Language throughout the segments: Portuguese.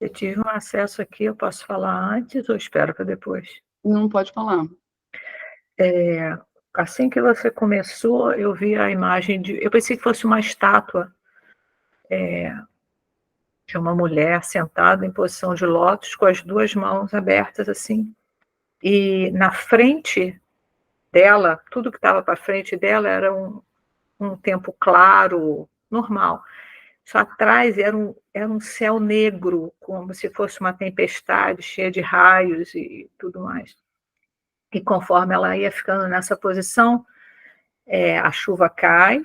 Eu tive um acesso aqui, eu posso falar antes ou espero para depois? Não pode falar. Assim que você começou, eu vi a imagem eu pensei que fosse uma estátua, de uma mulher sentada em posição de lótus, com as 2 mãos abertas, assim, e na frente dela, tudo que estava para frente dela era um tempo claro, normal. Só atrás era um céu negro, como se fosse uma tempestade, cheia de raios e tudo mais. E conforme ela ia ficando nessa posição, a chuva cai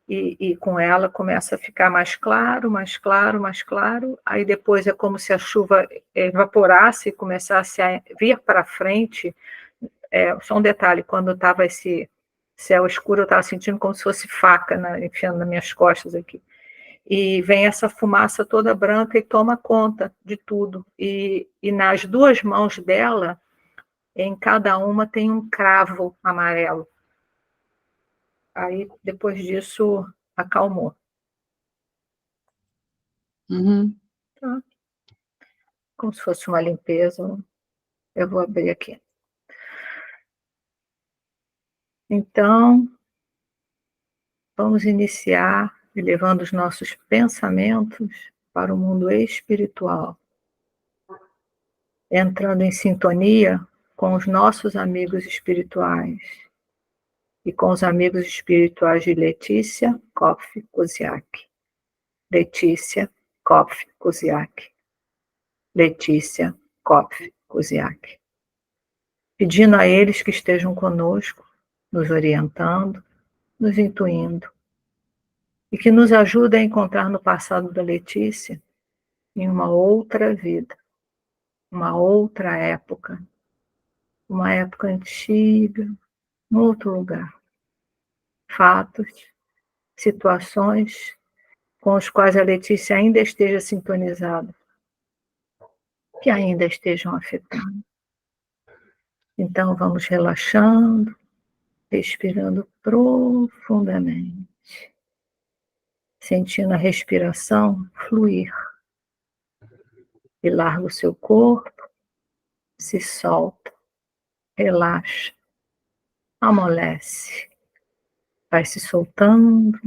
e com ela começa a ficar mais claro, mais claro, mais claro. Aí depois é como se a chuva evaporasse e começasse a vir para frente. Só um detalhe, quando estava esse céu escuro, eu estava sentindo como se fosse faca enfiando nas minhas costas aqui. E vem essa fumaça toda branca e toma conta de tudo. E nas 2 mãos dela, em cada uma tem um cravo amarelo. Aí, depois disso, acalmou. Uhum. Tá? Como se fosse uma limpeza. Eu vou abrir aqui. Então, vamos iniciar elevando os nossos pensamentos para o mundo espiritual, entrando em sintonia com os nossos amigos espirituais e com os amigos espirituais de Letícia Koff Kuziak. Letícia Koff Kuziak. Letícia Koff Kuziak. Pedindo a eles que estejam conosco, nos orientando, nos intuindo, e que nos ajudem a encontrar no passado da Letícia, em uma outra vida, uma outra época, uma época antiga, um outro lugar. Fatos, situações com os quais a Letícia ainda esteja sintonizada, que ainda estejam afetando. Então vamos relaxando, respirando profundamente, sentindo a respiração fluir. E larga o seu corpo, se solta, relaxa, amolece, vai se soltando,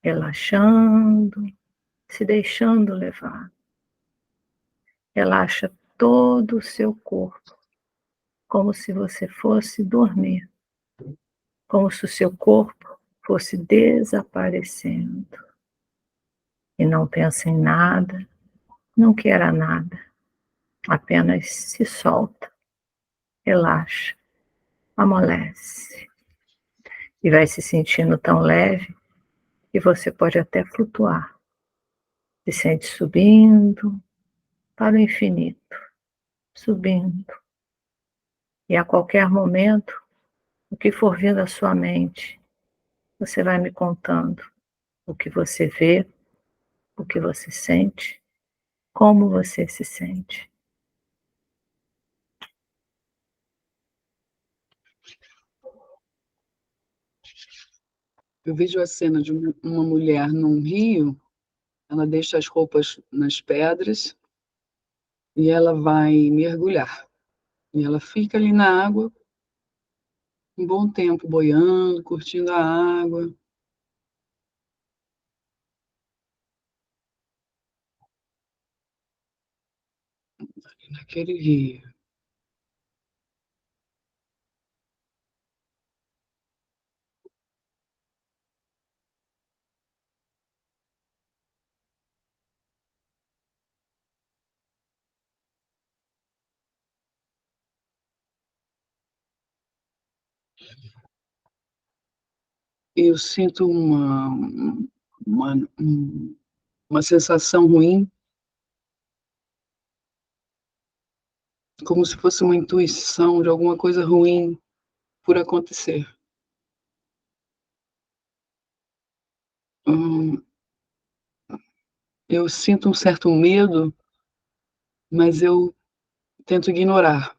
relaxando, se deixando levar. Relaxa todo o seu corpo, como se você fosse dormir, como se o seu corpo fosse desaparecendo. E não pensa em nada, não queira nada, apenas se solta, relaxa, amolece. E vai se sentindo tão leve que você pode até flutuar. Se sente subindo para o infinito, subindo. E a qualquer momento, o que for vindo à sua mente, você vai me contando o que você vê, o que você sente, como você se sente. Eu vejo a cena de uma mulher num rio, ela deixa as roupas nas pedras e ela vai mergulhar. E ela fica ali na água um bom tempo, boiando, curtindo a água. Naquele rio. Eu sinto uma, uma sensação ruim, como se fosse uma intuição de alguma coisa ruim por acontecer. Hum, eu sinto um certo medo, mas eu tento ignorar.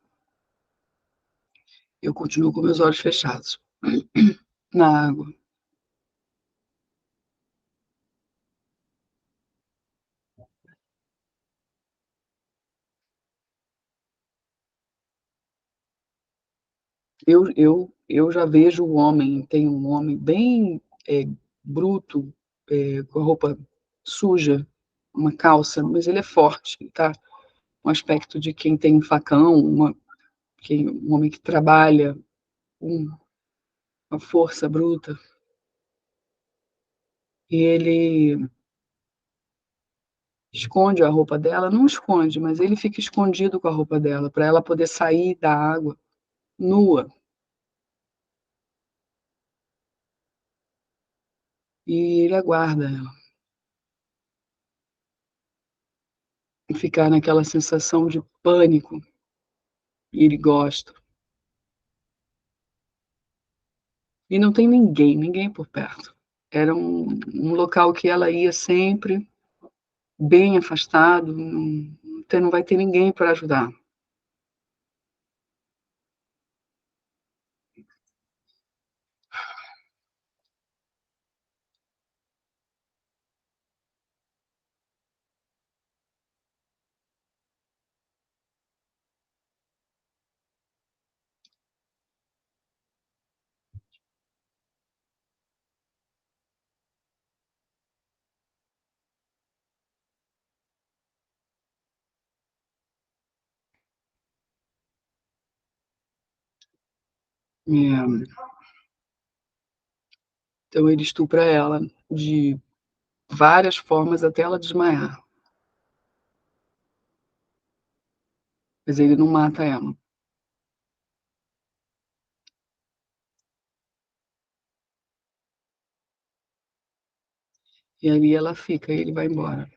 Eu continuo com meus olhos fechados na água. Eu já vejo o homem, tem um homem bem bruto, com a roupa suja, uma calça, mas ele é forte, ele tá um aspecto de quem tem um facão, um homem que trabalha, um, uma força bruta. E ele esconde a roupa dela, não esconde, mas ele fica escondido com a roupa dela, para ela poder sair da água nua. E ele aguarda ela. E ficar naquela sensação de pânico. E ele gosta. E não tem ninguém, ninguém por perto. Era um local que ela ia sempre, bem afastado, não vai ter ninguém para ajudar. É, então ele estupra ela de várias formas até ela desmaiar. Mas ele não mata ela. E ali ela fica, e ele vai embora.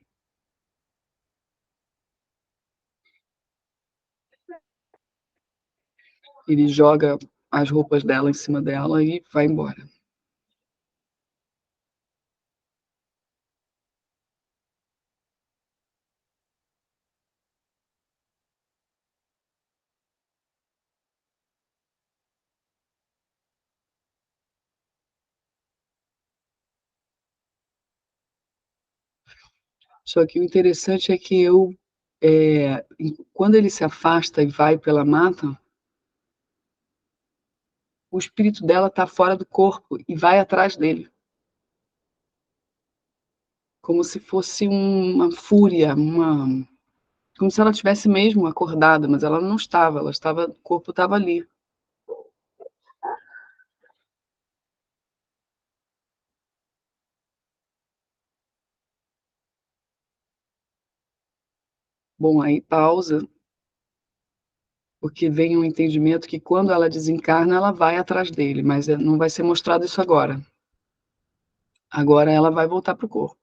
Ele joga as roupas dela em cima dela e vai embora. Só que o interessante é que quando ele se afasta e vai pela mata, o espírito dela está fora do corpo e vai atrás dele, como se fosse uma fúria, como se ela tivesse mesmo acordada, mas ela não estava, o corpo estava ali. Bom, aí pausa, porque vem um entendimento que quando ela desencarna, ela vai atrás dele, mas não vai ser mostrado isso agora. Agora ela vai voltar para o corpo.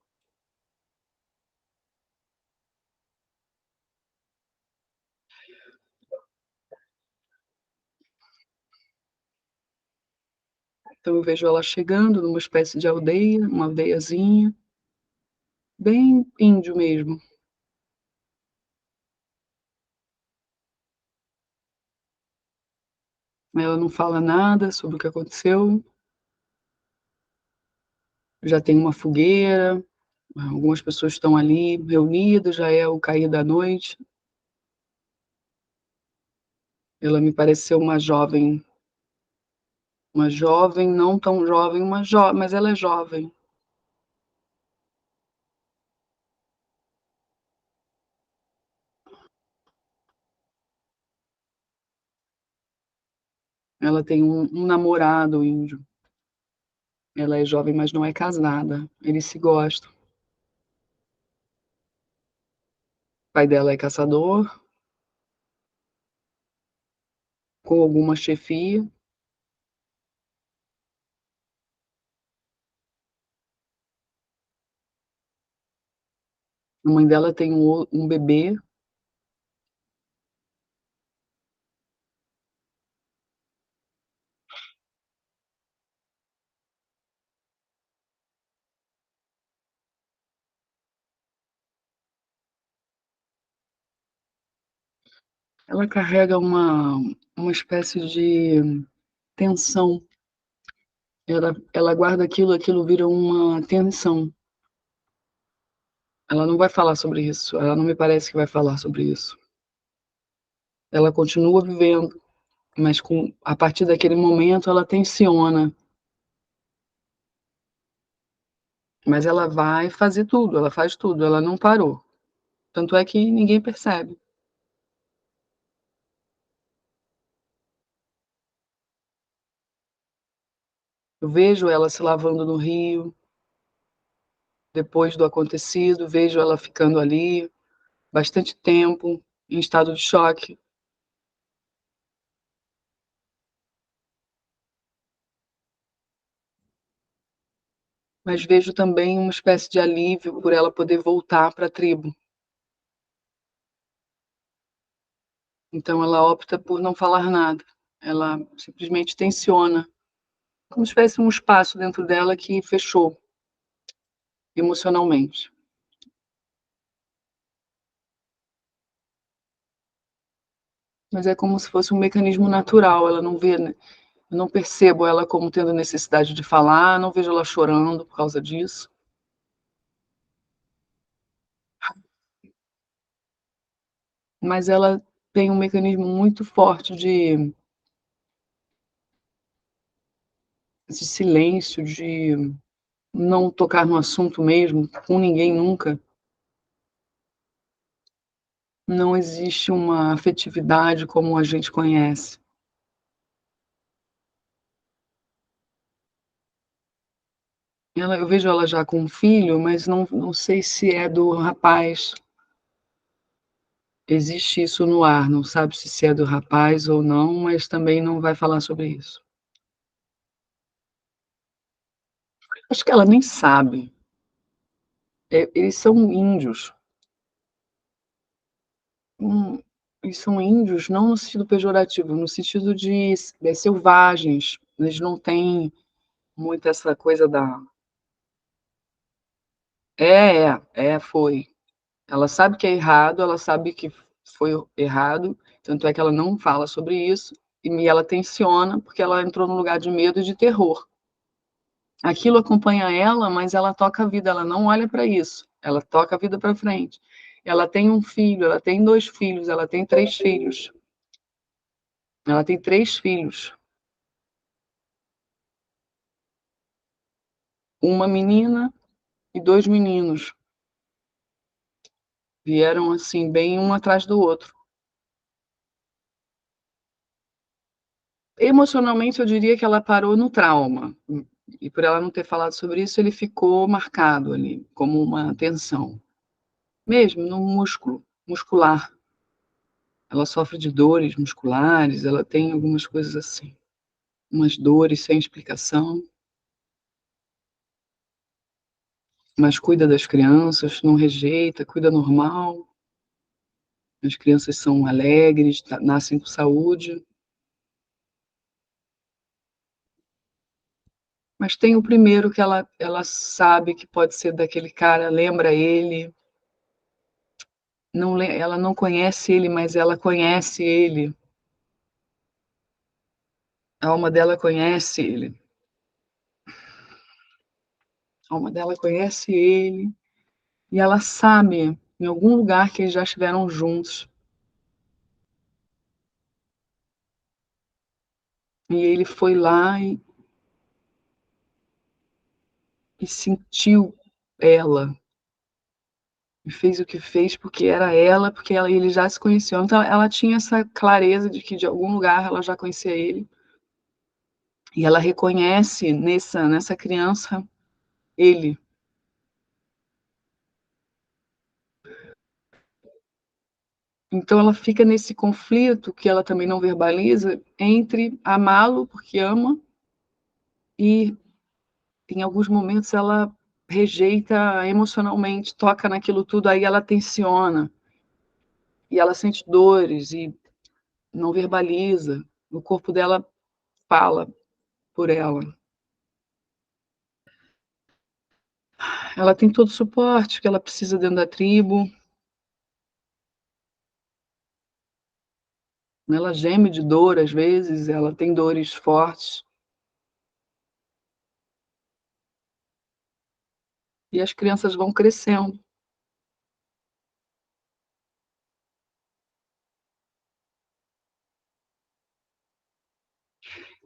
Então eu vejo ela chegando numa espécie de aldeia, uma aldeiazinha, bem índio mesmo. Ela não fala nada sobre o que aconteceu. Já tem uma fogueira, algumas pessoas estão ali reunidas, já é o cair da noite. Ela me pareceu uma jovem, não tão jovem, mas ela é jovem. Ela tem um namorado índio. Ela é jovem, mas não é casada. Eles se gostam. O pai dela é caçador, com alguma chefia. A mãe dela tem um bebê. Ela carrega uma espécie de tensão. Ela guarda aquilo vira uma tensão. Ela não vai falar sobre isso, ela não me parece que vai falar sobre isso. Ela continua vivendo, mas a partir daquele momento ela tensiona, mas ela vai fazer tudo, ela faz tudo, ela não parou. Tanto é que ninguém percebe. Eu vejo ela se lavando no rio, depois do acontecido, vejo ela ficando ali bastante tempo, em estado de choque. Mas vejo também uma espécie de alívio por ela poder voltar para a tribo. Então ela opta por não falar nada. Ela simplesmente tensiona, como se tivesse um espaço dentro dela que fechou emocionalmente. Mas é como se fosse um mecanismo natural, ela não vê, né? Eu não percebo ela como tendo necessidade de falar, não vejo ela chorando por causa disso. Mas ela tem um mecanismo muito forte de silêncio, de não tocar no assunto mesmo, com ninguém nunca. Não existe uma afetividade como a gente conhece. Eu vejo ela já com um filho, mas não sei se é do rapaz. Existe isso no ar, não sabe se é do rapaz ou não, mas também não vai falar sobre isso. Acho que ela nem sabe. Eles são índios. Hum, eles são índios não no sentido pejorativo, no sentido de selvagens. Eles não têm muito essa coisa da foi. Ela sabe que é errado, ela sabe que foi errado, tanto é que ela não fala sobre isso, e ela tensiona, porque ela entrou num lugar de medo e de terror. Aquilo acompanha ela, mas ela toca a vida, ela não olha para isso, ela toca a vida para frente. Ela tem um filho, ela tem 2 filhos, ela tem 3 filhos. Ela tem 3 filhos. Uma menina e 2 meninos. Vieram, assim, bem um atrás do outro. Emocionalmente, eu diria que ela parou no trauma, e por ela não ter falado sobre isso, ele ficou marcado ali, como uma tensão, mesmo no músculo, muscular. Ela sofre de dores musculares, ela tem algumas coisas assim, umas dores sem explicação, mas cuida das crianças, não rejeita, cuida normal. As crianças são alegres, nascem com saúde. Mas tem o primeiro que ela sabe que pode ser daquele cara, lembra ele, ela não conhece ele, mas ela conhece ele. A alma dela conhece ele. A alma dela conhece ele e ela sabe em algum lugar que eles já estiveram juntos. E ele foi lá e sentiu ela. E fez o que fez porque era ela, porque ele já se conheciam. Então ela tinha essa clareza de que de algum lugar ela já conhecia ele. E ela reconhece nessa criança ele. Então ela fica nesse conflito que ela também não verbaliza entre amá-lo porque ama e em alguns momentos ela rejeita emocionalmente, toca naquilo tudo, aí ela tensiona e ela sente dores e não verbaliza. O corpo dela fala por ela. Ela tem todo o suporte que ela precisa dentro da tribo. Ela geme de dor às vezes, ela tem dores fortes. E as crianças vão crescendo.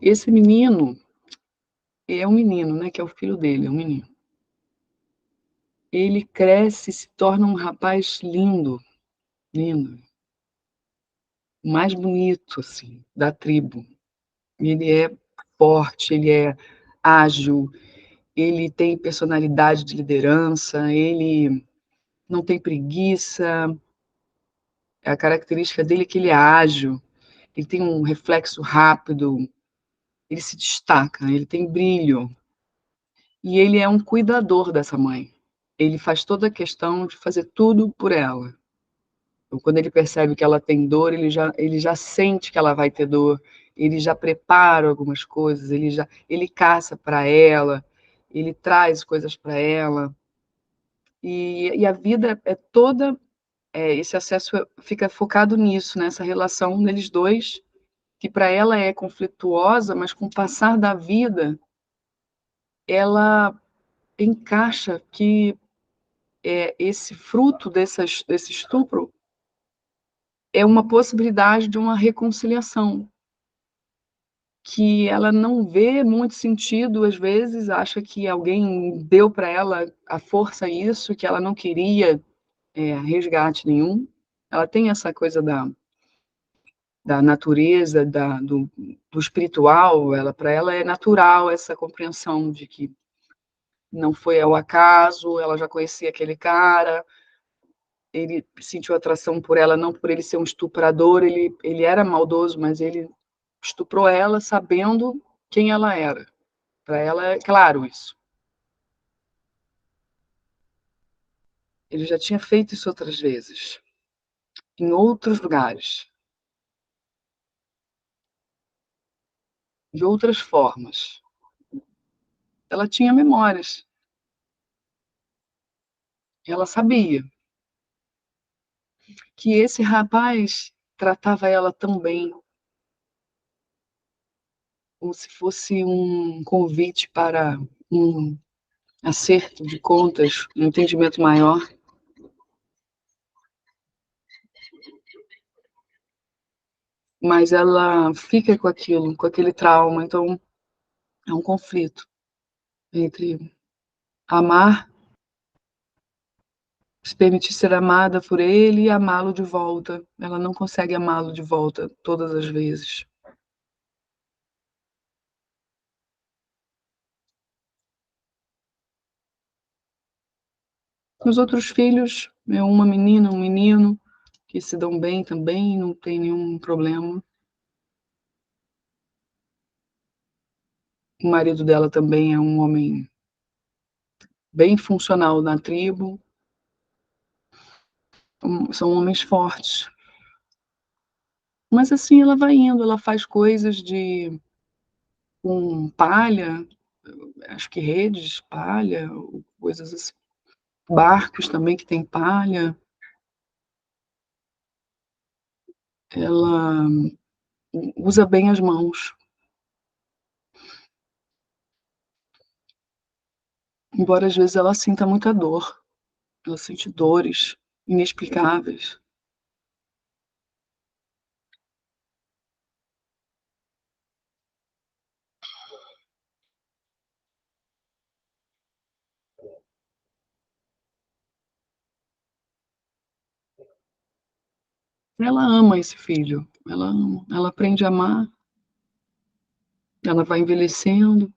Esse menino é um menino, né, que é o filho dele, é um menino. Ele cresce e se torna um rapaz lindo, lindo, o mais bonito, assim, da tribo. Ele é forte, ele é ágil, ele tem personalidade de liderança, ele não tem preguiça. A característica dele é que ele é ágil, ele tem um reflexo rápido, ele se destaca, ele tem brilho. E ele é um cuidador dessa mãe. Ele faz toda a questão de fazer tudo por ela. Então, quando ele percebe que ela tem dor, ele já sente que ela vai ter dor, ele já prepara algumas coisas, ele caça para ela, ele traz coisas para ela. E a vida é toda, esse acesso fica focado nisso, nessa relação deles dois, que para ela é conflituosa, mas com o passar da vida, ela encaixa que esse fruto desse estupro é uma possibilidade de uma reconciliação, que ela não vê muito sentido, às vezes, acha que alguém deu para ela a força isso, que ela não queria resgate nenhum. Ela tem essa coisa da natureza, do espiritual, para ela é natural essa compreensão de que não foi ao acaso, ela já conhecia aquele cara, ele sentiu atração por ela, não por ele ser um estuprador, ele era maldoso, mas ele estuprou ela sabendo quem ela era. Para ela é claro isso. Ele já tinha feito isso outras vezes, em outros lugares, de outras formas. Ela tinha memórias, ela sabia que esse rapaz tratava ela tão bem, como se fosse um convite para um acerto de contas, um entendimento maior. Mas ela fica com aquilo, com aquele trauma, então é um conflito entre amar, se permitir ser amada por ele e amá-lo de volta. Ela não consegue amá-lo de volta todas as vezes. Os outros filhos, é uma menina, um menino, que se dão bem também, não tem nenhum problema. O marido dela também é um homem bem funcional na tribo. São homens fortes. Mas assim ela vai indo, ela faz coisas com palha, acho que redes de palha, coisas assim. Barcos também que tem palha. Ela usa bem as mãos. Embora às vezes ela sinta muita dor. Ela sente dores inexplicáveis. Ela ama esse filho, ela ama, ela aprende a amar, ela vai envelhecendo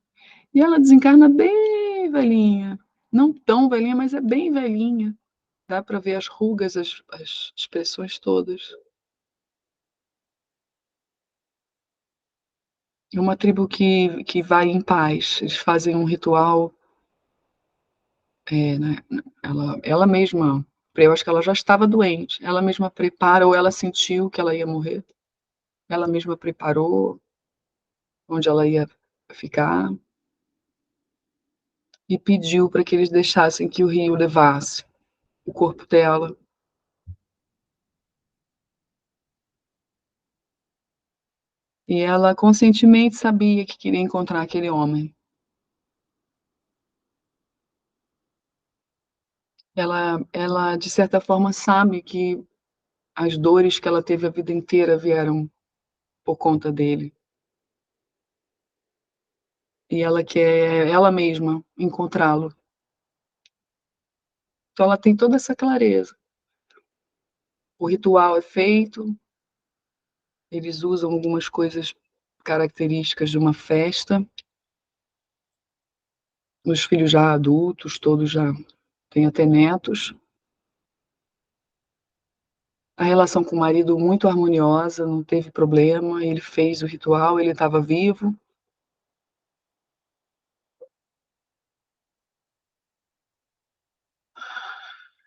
e ela desencarna bem velhinha, não tão velhinha, mas é bem velhinha. Dá para ver as rugas, as expressões todas. É uma tribo que vai em paz. Eles fazem um ritual, né, ela mesma, eu acho que ela já estava doente, ela mesma prepara, ou ela sentiu que ela ia morrer, ela mesma preparou onde ela ia ficar e pediu para que eles deixassem que o rio levasse o corpo dela. E ela conscientemente sabia que queria encontrar aquele homem. Ela de certa forma, sabe que as dores que ela teve a vida inteira vieram por conta dele. e ela quer ela mesma encontrá-lo. Então ela tem toda essa clareza. O ritual é feito, eles usam algumas coisas características de uma festa. Os filhos já adultos, todos já têm até netos. A relação com o marido muito harmoniosa, não teve problema, ele fez o ritual, ele estava vivo.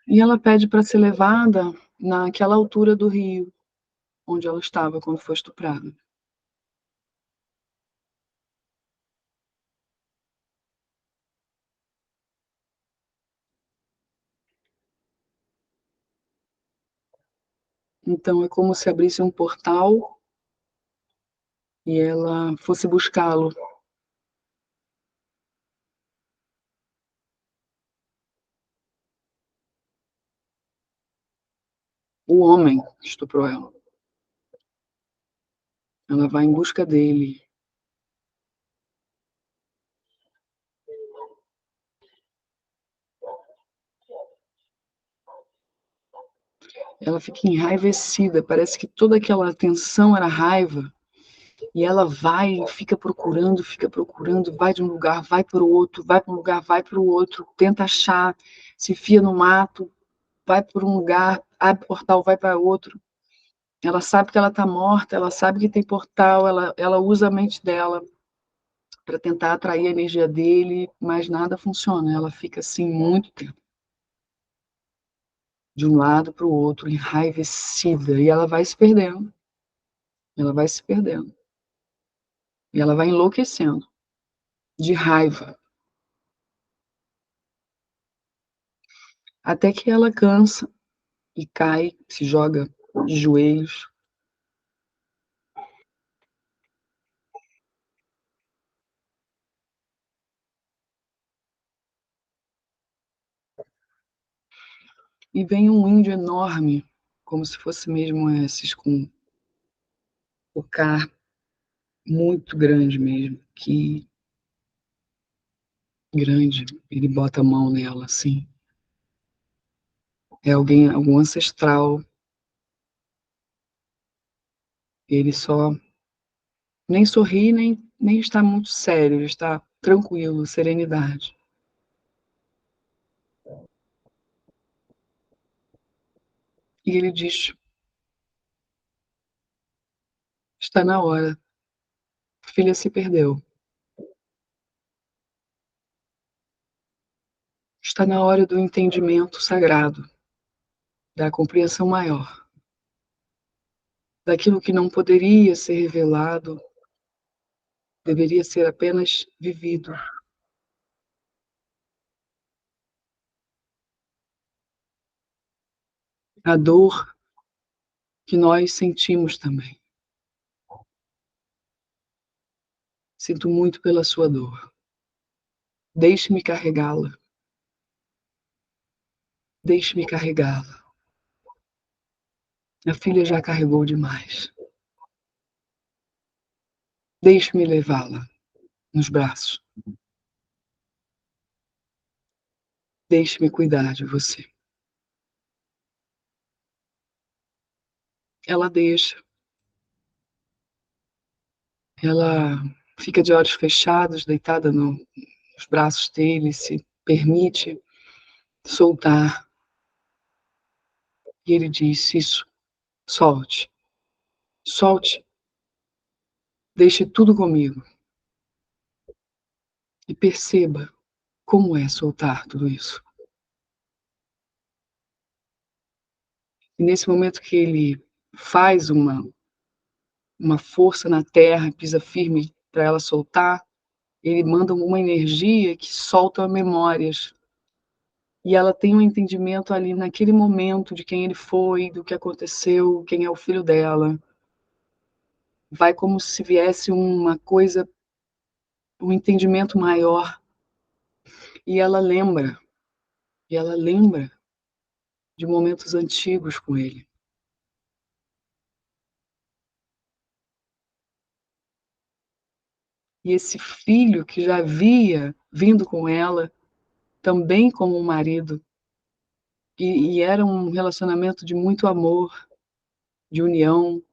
E ela pede para ser levada naquela altura do rio, onde ela estava quando foi estuprada. Então é como se abrisse um portal e ela fosse buscá-lo. O homem estuprou ela. Ela vai em busca dele. Ela fica enraivecida, parece que toda aquela tensão era raiva. E ela vai, fica procurando, vai de um lugar, vai para o outro, vai para um lugar, vai para o outro, tenta achar, se enfia no mato, vai por um lugar, abre portal, vai para outro. Ela sabe que ela está morta, ela sabe que tem portal, ela usa a mente dela para tentar atrair a energia dele, mas nada funciona. Ela fica assim muito tempo, de um lado para o outro, enraivecida, e ela vai se perdendo. Ela vai se perdendo. E ela vai enlouquecendo de raiva. Até que ela cansa e cai, se joga de joelhos. E vem um índio enorme, como se fosse mesmo esses com o car muito grande mesmo, que grande, ele bota a mão nela assim. É alguém, algum ancestral. Ele só nem sorri, nem está muito sério, ele está tranquilo, serenidade. E ele diz: está na hora, a filha se perdeu. Está na hora do entendimento sagrado, da compreensão maior, daquilo que não poderia ser revelado, deveria ser apenas vivido. A dor que nós sentimos também. Sinto muito pela sua dor. Deixe-me carregá-la. Deixe-me carregá-la. A filha já carregou demais. Deixe-me levá-la nos braços. Deixe-me cuidar de você. Ela deixa. Ela fica de olhos fechados, deitada nos braços dele, se permite soltar. E ele diz: isso, solte. Solte. Deixe tudo comigo. E perceba como é soltar tudo isso. E nesse momento que ele faz uma força na terra, pisa firme para ela soltar, ele manda uma energia que solta memórias. E ela tem um entendimento ali naquele momento de quem ele foi, do que aconteceu, quem é o filho dela. Vai como se viesse uma coisa, um entendimento maior. E ela lembra de momentos antigos com ele. E esse filho que já havia vindo com ela, também como um marido, e era um relacionamento de muito amor, de união,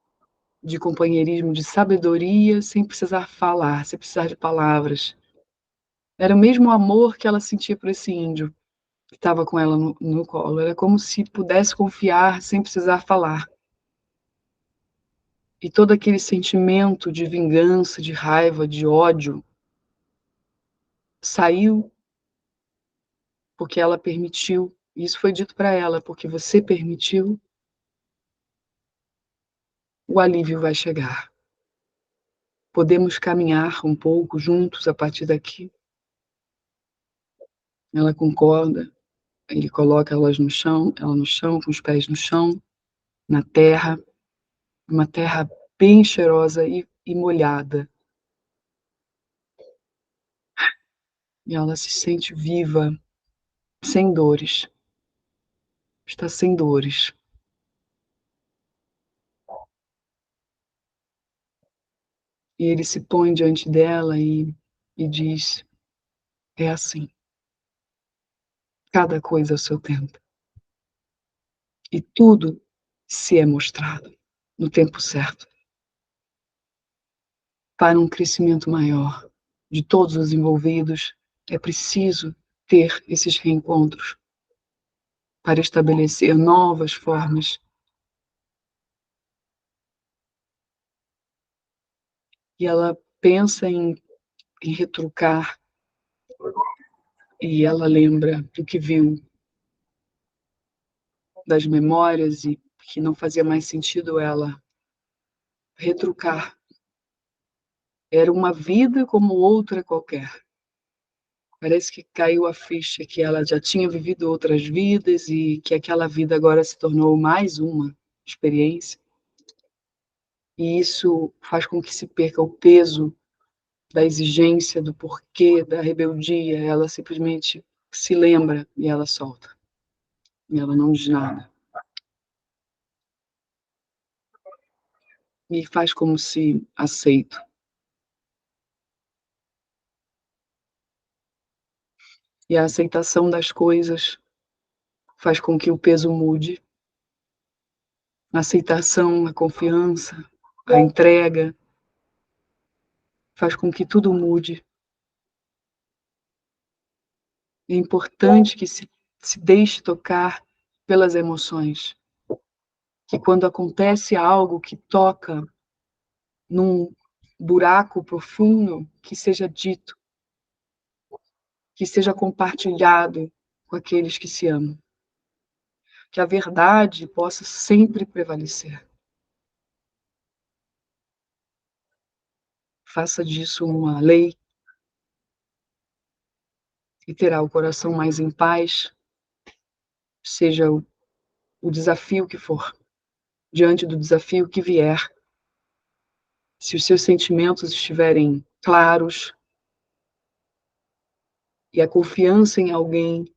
de companheirismo, de sabedoria, sem precisar falar, sem precisar de palavras. Era o mesmo amor que ela sentia por esse índio que estava com ela no colo. Era como se pudesse confiar sem precisar falar. E todo aquele sentimento de vingança, de raiva, de ódio, saiu porque ela permitiu. Isso foi dito para ela, porque você permitiu, o alívio vai chegar. Podemos caminhar um pouco juntos a partir daqui. Ela concorda. Ele coloca elas no chão, ela no chão, com os pés no chão, na terra, uma terra bem cheirosa e molhada. E ela se sente viva, sem dores. Está sem dores. E ele se põe diante dela e diz: é assim, cada coisa ao seu tempo. E tudo se é mostrado no tempo certo, para um crescimento maior de todos os envolvidos. É preciso ter esses reencontros para estabelecer novas formas. E ela pensa em retrucar, e ela lembra do que viu, das memórias, e que não fazia mais sentido ela retrucar. Era uma vida como outra qualquer. Parece que caiu a ficha que ela já tinha vivido outras vidas e que aquela vida agora se tornou mais uma experiência. E isso faz com que se perca o peso da exigência, do porquê, da rebeldia. Ela simplesmente se lembra e ela solta. E ela não diz nada. E faz como se aceito. E a aceitação das coisas faz com que o peso mude. A aceitação, a confiança, a entrega faz com que tudo mude. É importante que se deixe tocar pelas emoções. Que quando acontece algo que toca num buraco profundo, que seja dito, que seja compartilhado com aqueles que se amam. Que a verdade possa sempre prevalecer. Faça disso uma lei e terá o coração mais em paz, seja o desafio que for, diante do desafio que vier. Se os seus sentimentos estiverem claros e a confiança em alguém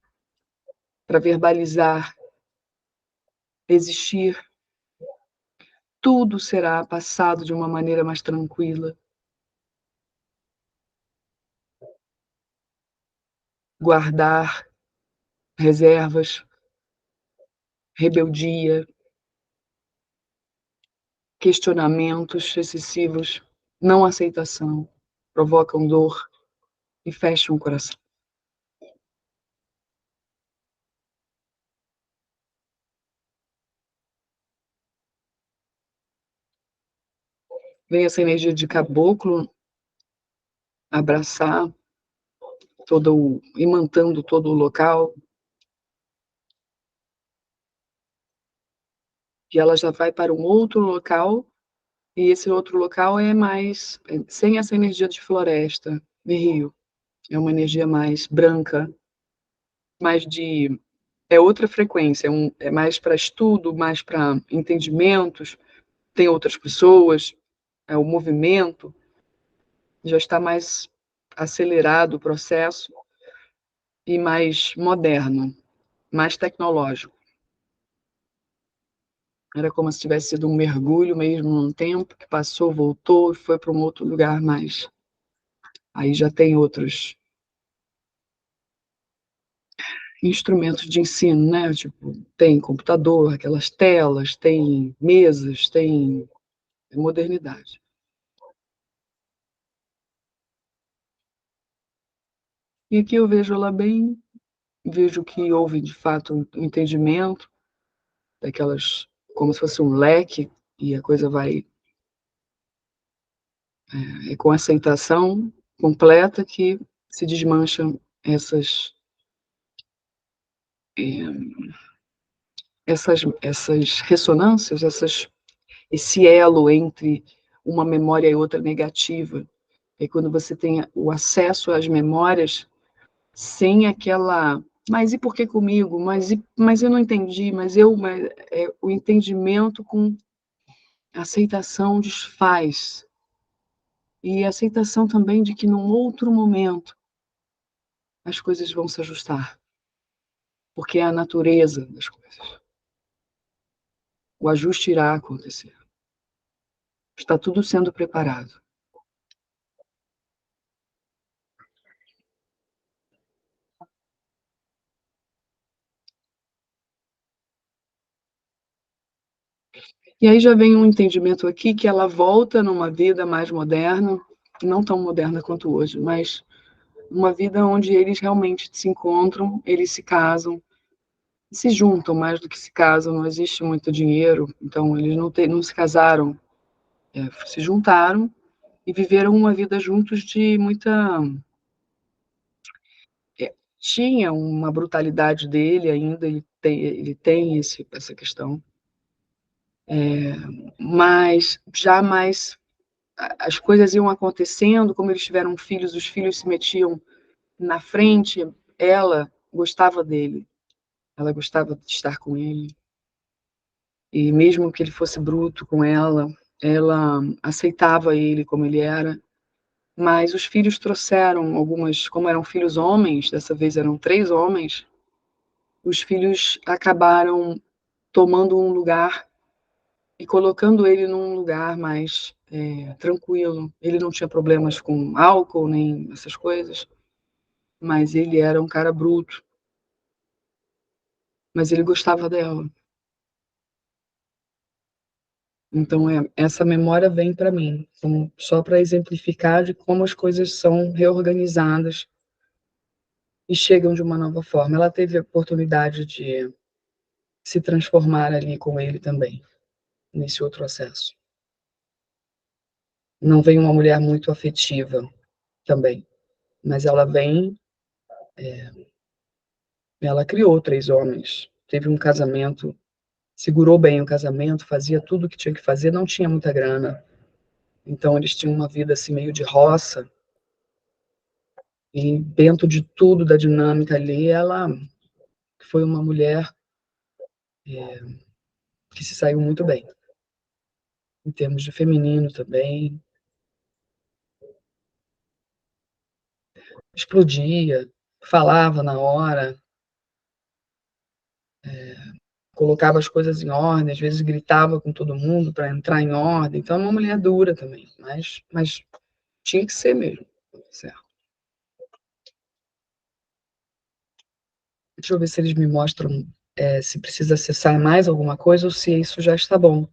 para verbalizar, existir, tudo será passado de uma maneira mais tranquila. Guardar reservas, rebeldia, questionamentos excessivos, não aceitação, provocam dor e fecham o coração. Vem essa energia de caboclo abraçar imantando todo o local, e ela já vai para um outro local, e esse outro local é mais sem essa energia de floresta, de rio. É uma energia mais branca, mais de é outra frequência, é mais para estudo, mais para entendimentos, tem outras pessoas, o movimento já está mais acelerado o processo e mais moderno, mais tecnológico. Era como se tivesse sido um mergulho mesmo num tempo que passou, voltou e foi para um outro lugar mais Aí já tem outros instrumentos de ensino, né? Tipo, tem computador, aquelas telas, tem mesas, tem modernidade. E aqui eu vejo ela bem, vejo que houve de fato um entendimento daquelas, como se fosse um leque, e a coisa vai com aceitação completa que se desmancham essas essas ressonâncias, esse elo entre uma memória e outra negativa. É quando você tem o acesso às memórias sem aquela, mas e por que comigo? Mas eu não entendi, o entendimento com aceitação desfaz. E aceitação também de que num outro momento as coisas vão se ajustar, porque é a natureza das coisas. O ajuste irá acontecer. Está tudo sendo preparado. E aí já vem um entendimento aqui que ela volta numa vida mais moderna, não tão moderna quanto hoje, mas uma vida onde eles realmente se encontram, eles se casam, se juntam mais do que se casam, não existe muito dinheiro, então eles não se casaram, se juntaram e viveram uma vida juntos de muita... tinha uma brutalidade dele ainda, ele tem essa questão, mas jamais as coisas iam acontecendo, como eles tiveram filhos, os filhos se metiam na frente, ela gostava dele, ela gostava de estar com ele, e mesmo que ele fosse bruto com ela aceitava ele como ele era, mas os filhos trouxeram algumas, como eram filhos homens, dessa vez eram 3 homens, os filhos acabaram tomando um lugar e colocando ele num lugar mais tranquilo. Ele não tinha problemas com álcool, nem essas coisas, mas ele era um cara bruto. Mas ele gostava dela. Então, essa memória vem para mim, só para exemplificar de como as coisas são reorganizadas e chegam de uma nova forma. Ela teve a oportunidade de se transformar ali com ele também, nesse outro acesso. Não vem uma mulher muito afetiva também, mas ela vem, ela criou 3 homens, teve um casamento, segurou bem o casamento, fazia tudo o que tinha que fazer, não tinha muita grana, então eles tinham uma vida assim meio de roça, e dentro de tudo, da dinâmica ali, ela foi uma mulher que se saiu muito bem, em termos de feminino também, explodia, falava na hora, colocava as coisas em ordem, às vezes gritava com todo mundo para entrar em ordem, então é uma mulher dura também, mas tinha que ser mesmo, certo? Deixa eu ver se eles me mostram se precisa acessar mais alguma coisa ou se isso já está bom.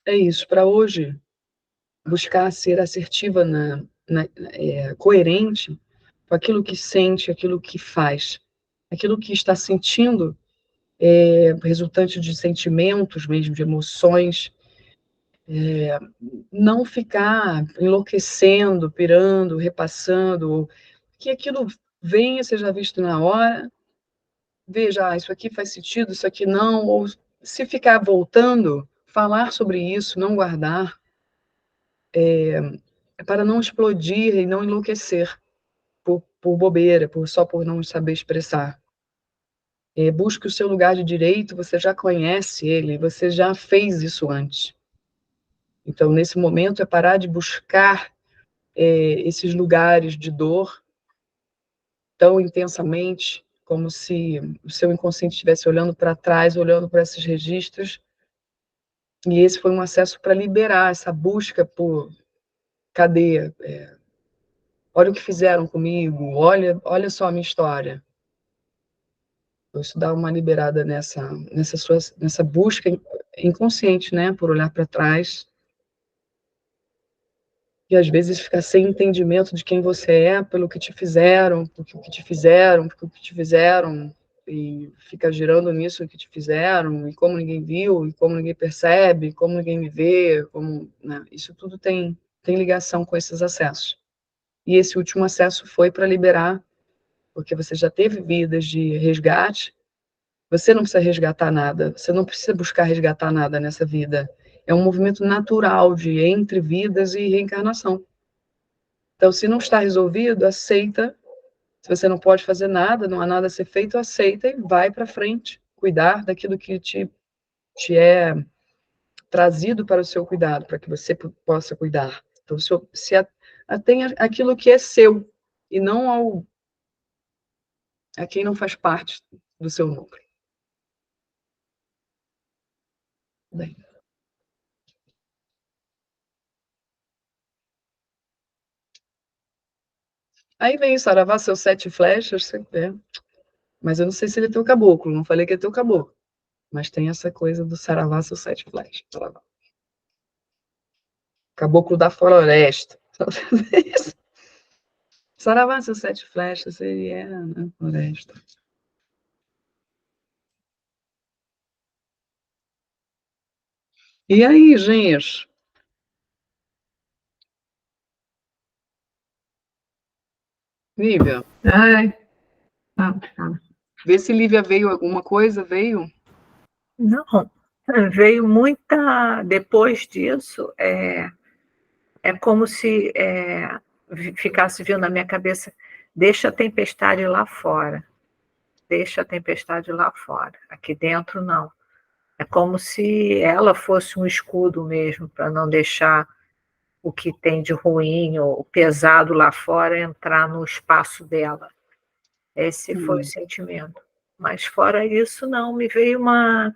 É isso, para hoje, buscar ser assertiva, coerente com aquilo que sente, aquilo que faz, aquilo que está sentindo, resultante de sentimentos mesmo, de emoções, não ficar enlouquecendo, pirando, repassando, que aquilo venha, seja visto na hora, veja, isso aqui faz sentido, isso aqui não, ou se ficar voltando, falar sobre isso, não guardar, para não explodir e não enlouquecer por bobeira, só por não saber expressar. Busque o seu lugar de direito, você já conhece ele, você já fez isso antes. Então, nesse momento, é parar de buscar esses lugares de dor tão intensamente, como se o seu inconsciente estivesse olhando para trás, olhando para esses registros, e esse foi um acesso para liberar essa busca por cadê? Olha o que fizeram comigo, olha só a minha história. Isso dá uma liberada nessa busca inconsciente, né, por olhar para trás, e às vezes ficar sem entendimento de quem você é, pelo que te fizeram, porque o que te fizeram, porque o que te fizeram, e fica girando nisso o que te fizeram, e como ninguém viu, e como ninguém percebe, como ninguém me vê, né, isso tudo tem ligação com esses acessos. E esse último acesso foi para liberar, porque você já teve vidas de resgate. Você não precisa resgatar nada, você não precisa buscar resgatar nada nessa vida. É um movimento natural de entre vidas e reencarnação. Então, se não está resolvido, aceita. Se você não pode fazer nada, não há nada a ser feito, aceita e vai para frente. Cuidar daquilo que te é trazido para o seu cuidado, para que você possa cuidar. Então, se atém aquilo que é seu e não a quem não faz parte do seu núcleo. Bem. Aí vem o Saravá, seus 7 flechas, você vê. Mas eu não sei se ele é teu caboclo, não falei que é teu caboclo. Mas tem essa coisa do Saravá, seus 7 flechas. Saravá. Caboclo da floresta. Saravá, seus 7 flechas, ele é na floresta. E aí, gente? Lívia? Ai, Vê se Lívia veio alguma coisa, veio? não, veio muita. Depois disso, é como se ficasse vindo na minha cabeça: deixa a tempestade lá fora, deixa a tempestade lá fora, aqui dentro não. É como se ela fosse um escudo mesmo, para não deixar o que tem de ruim ou pesado lá fora entrar no espaço dela. Esse foi o sentimento. Mas fora isso, não, me veio uma.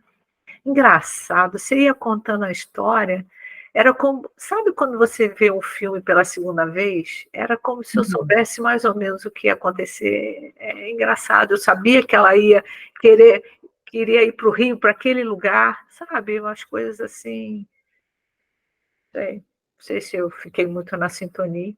Engraçado, você ia contando a história, era como, sabe quando você vê um filme pela segunda vez? Era como se eu soubesse mais ou menos o que ia acontecer. É engraçado, eu sabia que ela queria ir para o Rio, para aquele lugar, sabe? Umas coisas assim, não sei se eu fiquei muito na sintonia.